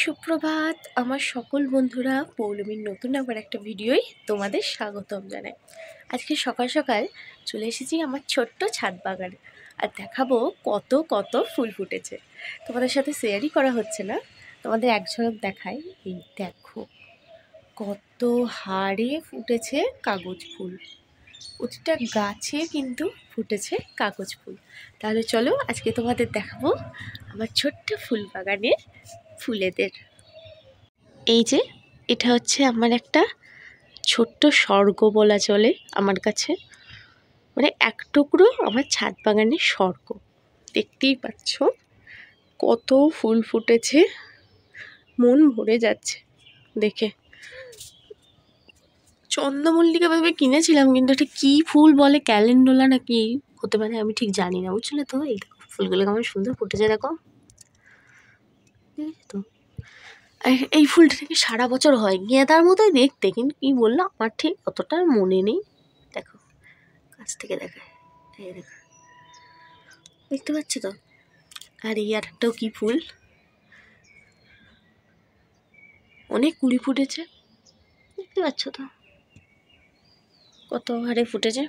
সুপ্রভাত আমার সকল বন্ধুরা, পৌলমীর নতুন আবার একটা ভিডিওয় তোমাদের স্বাগতম জানাই। আজকে সকাল সকাল চলে এসেছি আমার ছোট্ট ছাদ বাগানে, আর দেখাবো কত কত ফুল ফুটেছে। তোমাদের সাথে শেয়ারই করা হচ্ছে না, তোমাদের এক ঝলক দেখাই। এই দেখো কত হারে ফুটেছে কাগজ ফুল, প্রতিটা গাছে কিন্তু ফুটেছে কাগজ ফুল। তাহলে চলো আজকে তোমাদের দেখাবো আমার ছোট্ট ফুল বাগানের ফুলেদের। এই যে এটা হচ্ছে আমার একটা ছোট্ট স্বর্গ বলা চলে আমার কাছে, মানে এক টুকরো আমার ছাদ বাগানের স্বর্গ। দেখতেই পাচ্ছ কত ফুল ফুটেছে, মন ভরে যাচ্ছে দেখে। চন্দ্রমল্লিকা ভেবে কিনেছিলাম, কিন্তু এটা কী ফুল বলে, ক্যালেন্ডুলা না কি হতে পারে আমি ঠিক জানি না, বুঝলে তো। এই দেখো ফুলগুলো কেমন সুন্দর ফুটেছে, দেখো তো। এই ফুলটা থেকে সারা বছর হয়, গেঁদার মতোই দেখতে, কিন্তু কী বললো আমার ঠিক অতটা মনে নেই। দেখো কাছ থেকে দেখায়, এই দেখো দেখতে পাচ্ছ তো। আর এই আরেকটাও কী ফুল, অনেক কুড়ি ফুটেছে, দেখতে পাচ্ছ তো কত হারে ফুটেছে।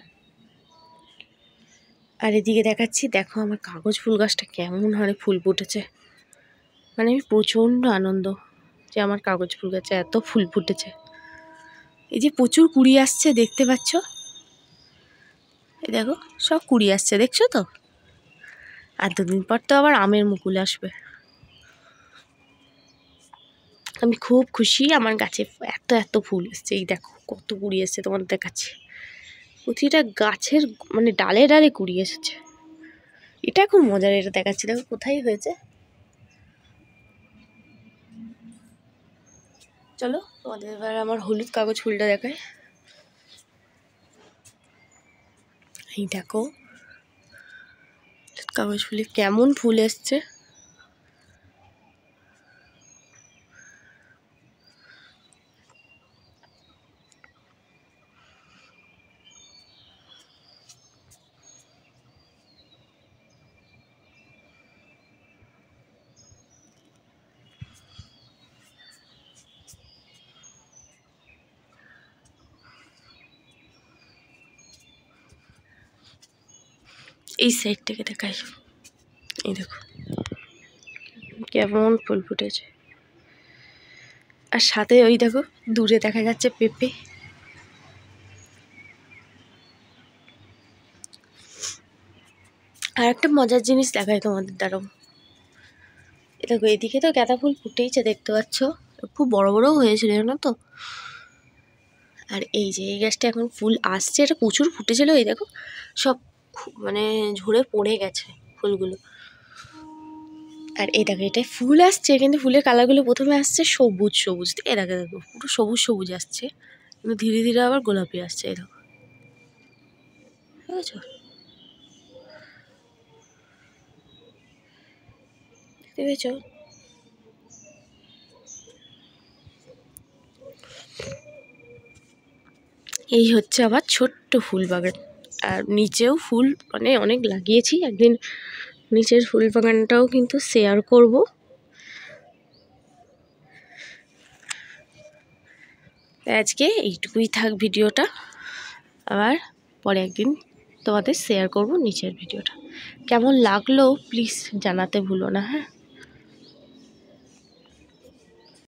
আর এদিকে দেখাচ্ছি, দেখো আমার কাগজ ফুল গাছটা কেমন হারে ফুল ফুটেছে। মানে আমি প্রচণ্ড আনন্দ যে আমার কাগজ ফুল গাছে এত ফুল ফুটেছে। এই যে প্রচুর কুড়ি আসছে, দেখতে পাচ্ছ, এই দেখো সব কুড়ি আসছে, দেখছো তো। আর দুদিন পর তো আবার আমের মুকুল আসবে। আমি খুব খুশি, আমার গাছে এত এত ফুল এসছে। এই দেখো কত কুড়ি এসছে তোমাদের কাছে, প্রতিটা গাছের মানে ডালে ডালে কুড়ি এসেছে। এটা খুব মজার, এটা দেখাচ্ছি, দেখো কোথায় হয়েছে। চলো তোমাদের এবার আমার হলুদ কাগজ ফুলটা দেখায়। এই দেখো কাগজ ফুলে কেমন ফুল এসছে। এই সাইড থেকে দেখাই, এই দেখো কেমন ফুল ফুটেছে। আর সাথে ওই দেখো দূরে দেখা যাচ্ছে পেঁপে। আর একটা মজার জিনিস দেখায় তোমাদের, দাঁড়াও। এ দেখো এদিকে তো গাঁদা ফুল ফুটেইছে, দেখতে পাচ্ছ, খুব বড় বড়ও হয়েছিল জানো তো। আর এই যে এই গাছটা এখন ফুল আসছে, এটা প্রচুর ফুটেছিল, এই দেখো সব মানে ঝরে পড়ে গেছে ফুলগুলো। আর এই দেখো এটাই ফুল আসছে, কিন্তু ফুলের কালারগুলো প্রথমে আসছে সবুজ সবুজ, এ দেখো দেখো পুরো সবুজ সবুজ আসছে, কিন্তু ধীরে ধীরে আবার গোলাপি আসছে, এই দেখো বুঝেছো, দেখতে পেয়েছো। এই হচ্ছে আমার ছোট্ট ফুল বাগান। আর নিচেও ফুল মানে অনেক লাগিয়েছি, একদিন নিচের ফুল বাগানটাও কিন্তু শেয়ার করব। আজকে এইটুকুই থাক ভিডিওটা, আবার পরে একদিন তোমাদের শেয়ার করব নিচের ভিডিওটা। কেমন লাগলো প্লিজ জানাতে ভুলো না, হ্যাঁ।